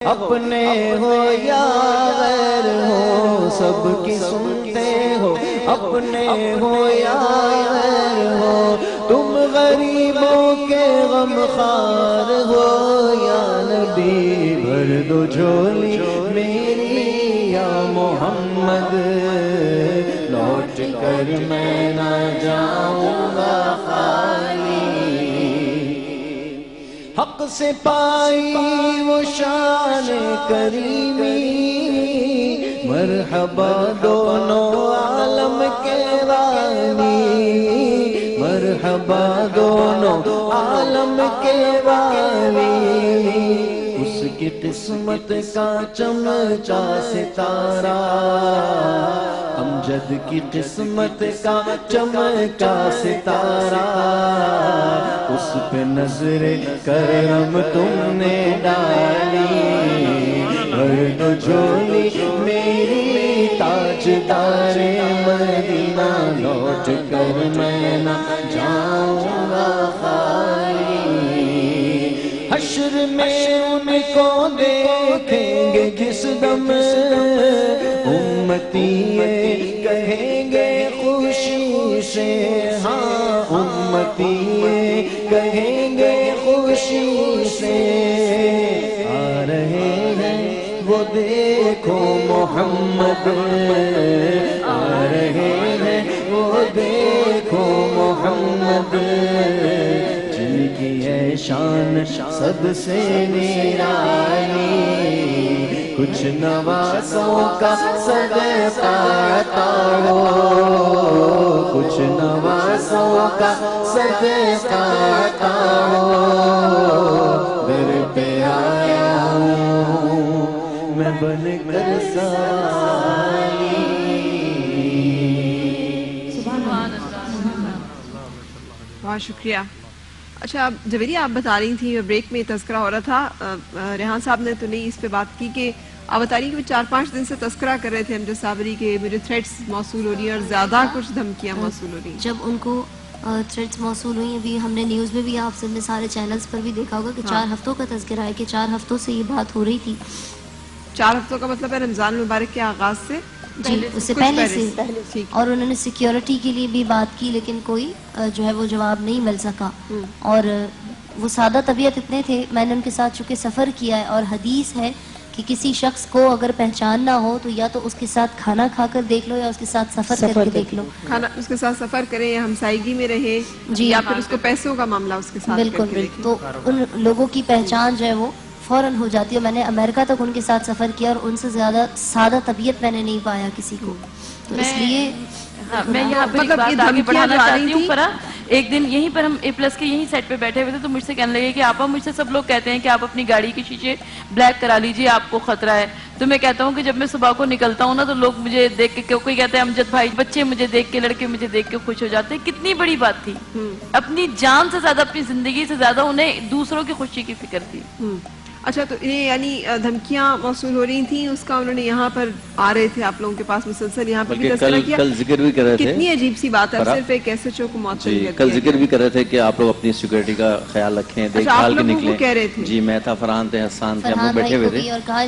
اپنے ہو یا غیر ہو سب کی سنتے ہو، اپنے ہو یا غیر ہو، تم غریبوں کے غم خوار ہو، یا نبی بھر دو جھولی میری یا محمد، لوٹ کر میں نہ جاؤں گا خالی۔ حق سے پائی وہ شان کریمی، مرحبا دونوں عالم کے رانی، مرحبا دونوں عالم کے رانی۔ اس کی قسمت کا چمچا ستارہ، امجد کی قسمت کا چمکا ستارہ، اس پہ نظر کرم تم نے ڈالی، بھر دو جھولی میری تاجدار مدینہ، لوٹ کر میں نہ جاؤں گا خالی۔ حشر میں ان کو دیکھیں گے جس دم، امتی یہ کہیں گے خوشی سے، ہاں امتی یہ کہیں گے خوشی سے، آ رہے ہیں وہ دیکھو محمد، آ رہے ہیں وہ دیکھو محمد، جن کی ہے شان سب سے نرالی، کچھ نوازوں کا صدقہ عطا ہو، کچھ نوازوں کا صدقہ عطا ہو، در پہ آیا ہوں میں بن کر سالی۔ سبحان اللہ، بہت شکریہ۔ اچھا جویری، آپ بتا رہی تھیں بریک میں تذکرہ ہو رہا تھا، ریحان صاحب نے تو نہیں اس پہ بات کی، کہ آپ بتا رہی ہیں کہ 4-5 دن سے تذکرہ کر رہے تھے امجد صابری کے مجھے تھریٹس موصول ہو رہی ہیں اور زیادہ کچھ دھمکیاں موصول ہو رہی ہیں۔ جب ان کو تھریٹس موصول ہوئی، ابھی ہم نے نیوز میں بھی آپ سب نے سارے چینلز پر بھی دیکھا ہوگا کہ 4 ہفتوں کا تذکرہ ہے، کہ 4 ہفتوں سے یہ بات ہو رہی تھی۔ 4 ہفتوں کا مطلب ہے رمضان المبارک کے آغاز سے؟ جی اس سے پہلے سے، اور انہوں نے سیکیورٹی کے لیے بھی بات کی، لیکن کوئی جو ہے وہ جواب نہیں مل سکا، اور وہ سادہ طبیعت اتنے تھے۔ میں نے ان کے ساتھ چونکہ سفر کیا ہے، اور حدیث ہے کہ کسی شخص کو اگر پہچاننا ہو تو یا تو اس کے ساتھ کھانا کھا کر دیکھ لو یا اس کے ساتھ سفر کر کے دیکھ لو، کھانا اس کے ساتھ سفر کریں یا ہمسائیگی میں رہے، جی یا پھر اس کو پیسوں کا معاملہ اس کے ساتھ بالکل، تو ان لوگوں کی پہچان جو ہے وہ فوراً ہو جاتی ہے۔ میں نے امریکہ تک ان کے ساتھ سفر کیا، اور ان سے زیادہ سادہ طبیعت میں نے نہیں پایا کسی کو، تو اس لیے میں یہاں پر ایک بات آگے بڑھانا چاہتی ہوں۔ فرح، ایک دن یہیں پر ہم اے پلس کے یہیں سیٹ پہ بیٹھے ہوئے تھے، تو مجھ سے کہنے لگے کہ آپا مجھ سے سب لوگ کہتے ہیں کہ آپ اپنی گاڑی کے شیشے بلیک کرا لیجئے، آپ کو خطرہ ہے۔ تو میں کہتا ہوں کہ جب میں صبح کو نکلتا ہوں نا، تو لوگ مجھے دیکھ کے، کوئی کہتا ہے امجد بھائی، بچے مجھے دیکھ کے، لڑکے مجھے دیکھ کے خوش ہو جاتے ہیں۔ کتنی بڑی بات تھی، اپنی جان سے زیادہ، اپنی زندگی سے زیادہ انہیں دوسروں کی خوشی کی فکر تھی۔ اچھا، تو یہ یعنی دھمکیاں موصول ہو رہی تھیں، اس کا انہوں نے یہاں پر آ رہے تھے آپ لوگوں کے پاس مسلسل، یہاں پر بھی تذکرہ کیا، کل ذکر بھی کر رہے تھے، کتنی عجیب سی بات ہے، صرف ایک ایسے چو کو معطل کیا۔ کل ذکر بھی کر رہے تھے کہ آپ لوگ اپنی سیکورٹی کا خیال رکھیں، دیکھ بھال کے نکلیں۔ کہہ رہے تھے جی میں تھا، فرحان تھے، حسان تھے، ہم لوگ بیٹھے ہوئے تھے،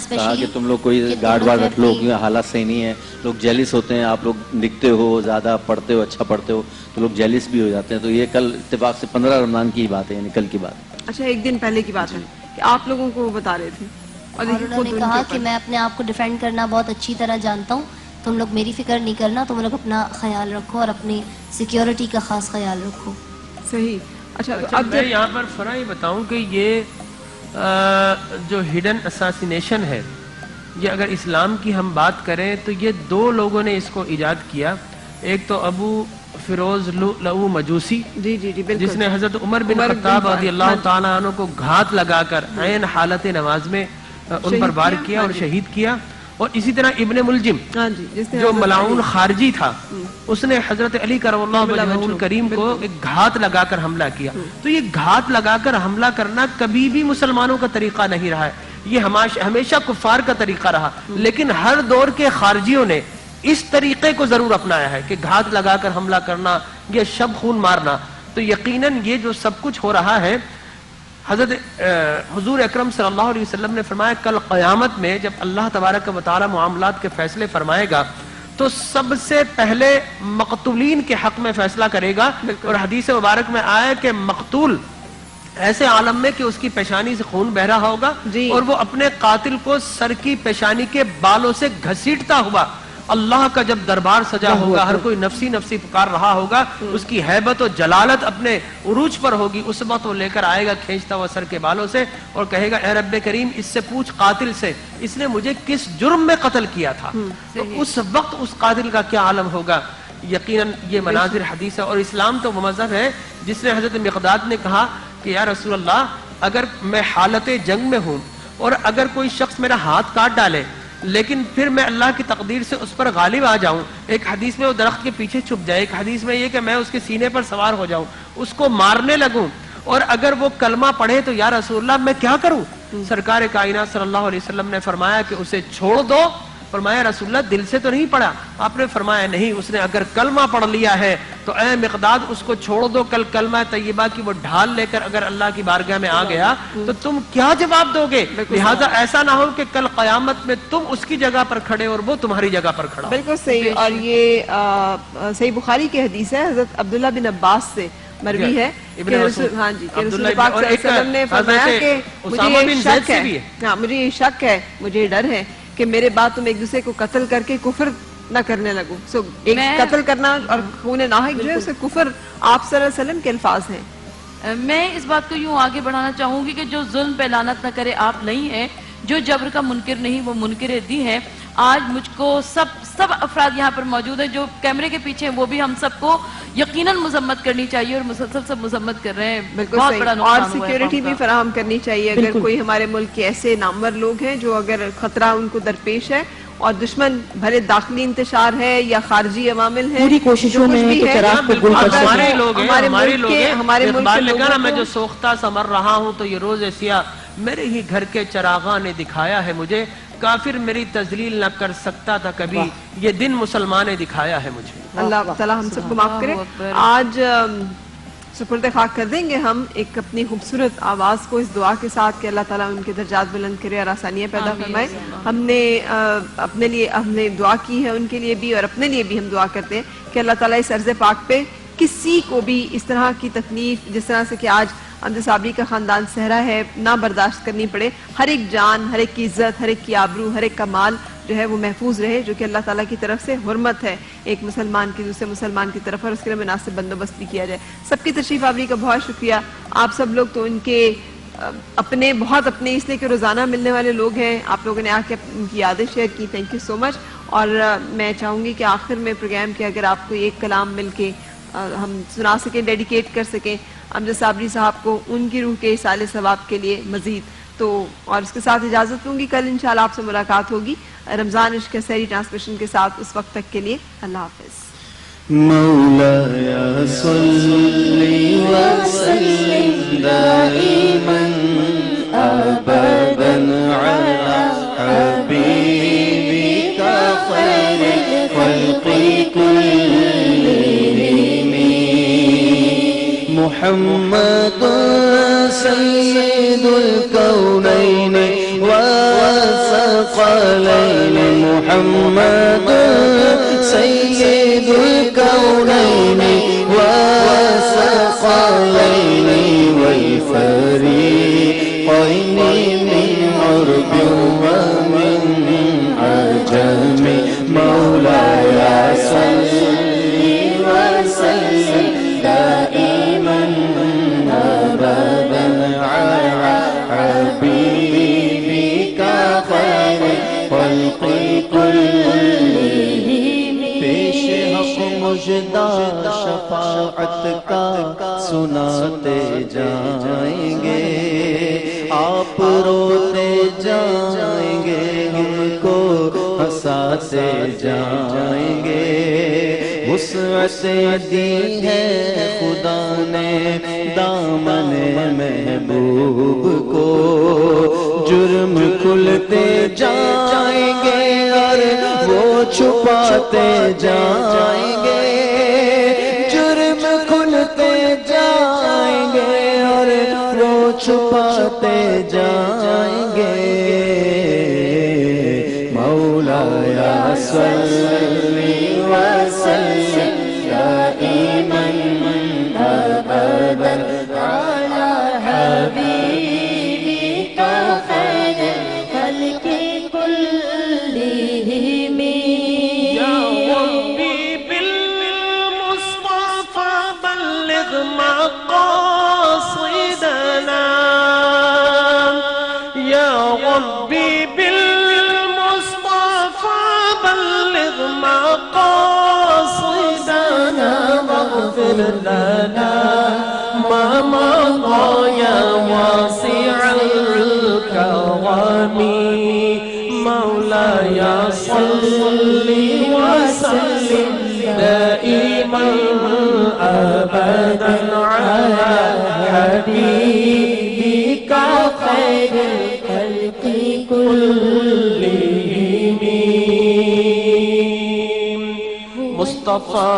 کہا کہ تم لوگ کوئی گارڈ وارڈ رکھ لو، کیونکہ حالات صحیح نہیں ہے، لوگ جیلس ہوتے ہیں، آپ لوگ لکھتے ہو، زیادہ پڑھتے ہو، اچھا پڑھتے ہو، تو لوگ جیلس بھی ہو جاتے ہیں۔ تو یہ کل اتفاق سے 15 رمضان کی بات ہے، یعنی کل کی بات۔ اچھا، ایک دن پہلے کی بات ہے کہ آپ لوگوں کو وہ بتا رہے تھے، اور انہوں نے کہا کہ میں اپنے آپ کو ڈیفینڈ کرنا بہت اچھی طرح جانتا ہوں، تم لوگ میری فکر نہیں کرنا، تم لوگ اپنا خیال رکھو اور اپنی سیکیورٹی کا خاص خیال رکھو۔ صحیح۔ اچھا، اب میں یہاں پر فرح یہ بتاؤں کہ یہ جو ہڈن اساسینیشن ہے، یہ اگر اسلام کی ہم بات کریں تو یہ 2 لوگوں نے اس کو ایجاد کیا۔ ایک تو ابو فیروز لؤ مجوسی، جس نے حضرت عمر بن خطاب رضی اللہ تعالیٰ عنہ کو گھات لگا کر عین حالت نماز میں ان پر وار کیا اور شہید کیا، اور اسی طرح ابن ملجم جو ملعون خارجی تھا، اس نے حضرت علی کرم اللہ وجہہ الکریم کو ایک گھات لگا کر حملہ کیا۔ تو یہ گھات لگا کر حملہ کرنا کبھی بھی مسلمانوں کا طریقہ نہیں رہا ہے، یہ ہمیشہ کفار کا طریقہ رہا، لیکن ہر دور کے خارجیوں نے اس طریقے کو ضرور اپنایا ہے کہ گھات لگا کر حملہ کرنا، یہ شب خون مارنا۔ تو یقیناً یہ جو سب کچھ ہو رہا ہے، حضرت حضور اکرم صلی اللہ علیہ وسلم نے فرمایا کل قیامت میں جب اللہ تبارک و تعالی معاملات کے فیصلے فرمائے گا تو سب سے پہلے مقتولین کے حق میں فیصلہ کرے گا، اور حدیث مبارک میں آیا کہ مقتول ایسے عالم میں کہ اس کی پیشانی سے خون بہ رہا ہوگا اور وہ اپنے قاتل کو سر کی پیشانی کے بالوں سے گھسیٹتا ہوا اللہ کا جب دربار سجا ہوگا، ہر کوئی نفسی نفسی پکار رہا ہوگا، اس کی ہیبت و جلالت اپنے عروج پر ہوگی، اس وقت وہ لے کر آئے گا کھینچتا ہوا سر کے بالوں سے اور کہے گا اے رب کریم اس سے پوچھ قاتل سے اس نے مجھے کس جرم میں قتل کیا تھا، تو اس وقت اس قاتل کا کیا عالم ہوگا۔ یقیناً یہ مناظر حدیث ہے، اور اسلام تو وہ مذہب ہے جس نے حضرت مقداد نے کہا کہ یا رسول اللہ اگر میں حالت جنگ میں ہوں اور اگر کوئی شخص میرا ہاتھ کاٹ ڈالے لیکن پھر میں اللہ کی تقدیر سے اس پر غالب آ جاؤں، ایک حدیث میں وہ درخت کے پیچھے چھپ جائے، ایک حدیث میں یہ کہ میں اس کے سینے پر سوار ہو جاؤں، اس کو مارنے لگوں، اور اگر وہ کلمہ پڑھے تو یا رسول اللہ میں کیا کروں؟ سرکار کائنات صلی اللہ علیہ وسلم نے فرمایا کہ اسے چھوڑ دو۔ فرمایا رسول اللہ دل سے تو نہیں پڑھا؟ آپ نے فرمایا نہیں، اس نے اگر کلمہ پڑھ لیا ہے تو اے مقداد اس کو چھوڑ دو، کل کلمہ طیبہ کی وہ ڈھال لے کر اگر اللہ کی بارگاہ میں آ گیا تو تم کیا جواب دو گے؟ لہٰذا ایسا نہ ہو کہ کل قیامت میں تم اس کی جگہ پر کھڑے اور وہ تمہاری جگہ پر کھڑا۔ بالکل صحیح، اور یہ صحیح بخاری کی حدیث ہے، حضرت عبداللہ بن عباس سے مروی ہے کہ رسول پاک صلی اللہ علیہ وسلم نے فرمایا کہ مجھے یہ شک ہے، مجھے یہ ڈر ہے کہ میرے بعد تم ایک دوسرے کو قتل کر کے کفر نہ کرنے لگو۔ ایک قتل کرنا اور خون ناحق جو ہے اسے کفر آپ صلی اللہ علیہ وسلم کے الفاظ ہیں۔ میں اس بات کو یوں آگے بڑھانا چاہوں گی کہ جو ظلم پہ لعنت نہ کرے آپ نہیں ہیں، جو جبر کا منکر نہیں وہ منکر دی ہے۔ آج مجھ کو سب افراد یہاں پر موجود ہیں جو کیمرے کے پیچھے ہیں، وہ بھی ہم سب کو یقیناً مذمت کرنی چاہیے، اور مسلسل سب مذمت کر رہے ہیں، بہت بڑا نقصان ہوا ہے اور سیکیورٹی بھی فراہم کرنی چاہیے اگر کوئی ہمارے ملک کے ایسے نامور لوگ ہیں جو اگر خطرہ ان کو درپیش ہے اور دشمن بھلے داخلی انتشار ہے یا خارجی عوامل ہیں، پوری کوششوں میں تو چراغ کو گل کر سکیں۔ ہمارے لوگ ہیں، ہمارے لوگ ہیں، ہمارے ملک اقبال کے نے کہا نا لوگوں میں جو سوختہ سمر رہا ہوں تو یہ روز سیاہ میرے ہی گھر کے چراغاں نے دکھایا ہے مجھے، کافر میری تذلیل نہ کر سکتا تھا کبھی، یہ دن مسلمان نے دکھایا ہے مجھے۔ اللہ تعالیٰ ہم سب کو معاف کرے۔ آج سپرد خاک کر دیں گے ہم ایک اپنی خوبصورت آواز کو اس دعا کے ساتھ کہ اللہ تعالیٰ ان کے درجات بلند کرے اور آسانیاں پیدا فرمائے۔ ہم نے اپنے لیے ہم نے دعا کی ہے ان کے لیے بھی اور اپنے لیے بھی ہم دعا کرتے ہیں کہ اللہ تعالیٰ اس عرض پاک پہ کسی کو بھی اس طرح کی تکلیف جس طرح سے کہ آج امجد صابری کا خاندان سہرا ہے نہ برداشت کرنی پڑے، ہر ایک جان، ہر ایک کی عزت، ہر ایک کی آبرو، ہر ایک کا مال جو ہے وہ محفوظ رہے، جو کہ اللہ تعالیٰ کی طرف سے حرمت ہے ایک مسلمان کی دوسرے مسلمان کی طرف، اور اس کے لیے مناسب بندوبست بھی کیا جائے۔ سب کی تشریف آوری کا بہت شکریہ۔ آپ سب لوگ تو ان کے اپنے بہت اپنے اس لیے کہ روزانہ ملنے والے لوگ ہیں، آپ لوگوں نے آ کے ان کی یادیں شیئر کی، تھینک یو سو مچ۔ اور میں چاہوں گی کہ آخر میں پروگرام کے اگر آپ کو ایک کلام مل کے ہم سنا سکیں، ڈیڈیکیٹ کر سکیں امجد صابری صاحب کو ان کی روح کے ایصال ثواب کے لیے مزید، تو اور اس کے ساتھ اجازت لوں گی، کل انشاءاللہ آپ سے ملاقات ہوگی رمضان عشق سحری ٹرانسمیشن کے ساتھ، اس وقت تک کے لیے اللہ حافظ۔ مولایا صلی وسلم دائما ابدا علی حبیبک خیر خلق کلہم محمد سید الکونین والثقلین محمد سید الکونین والثقلین والفریقین من عرب ومن عجم مولایا صلی وسلم دائما ابدا علی حبیبک خیر خلق کلہم پیش حق مژدہ شفاعت کا سناتے جائیں گے، آپ روتے جائیں گے، ہم کو ہنساتے جائیں گے، وسعت دی ہے خدا نے دامن محبوب کو، جرم کھلتے جائیں گے اور وہ چھپاتے جائیں گے، جرم کھلتے جائیں گے اور وہ چھپاتے صلی وسلم دائما ابدا علی حبیبک خیر الخلق كلهم یا ربی بالمصطفى بلغ مقاصدنا یا ربی بالمصطفى بلغ مقاصدنا واغفر لنا ما مضى يا واسع الكرم مولاي صل وسلم دائما ابدا على حبيبك خير الخلق كلهم مصطفى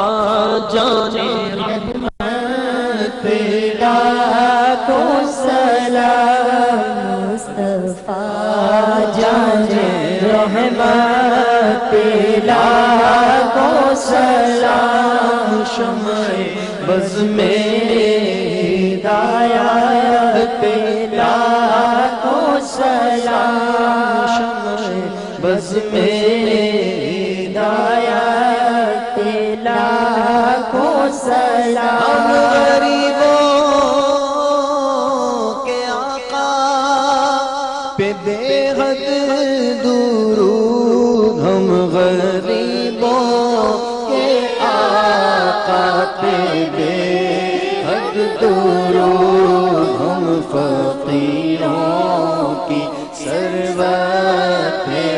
جان پہ لاکھوں سلام مصطفیٰ جان رحمت پہ لاکھوں سلام شمع بز میں ہدایت پہ لاکھوں سلام شمع بز میں ہدایت پہ لاکھوں سلام غریبوں کے آقا پہ بے حد درود ہم غریبوں کے آقا پہ بے حد درود ہم فقیروں کی ثروت ہے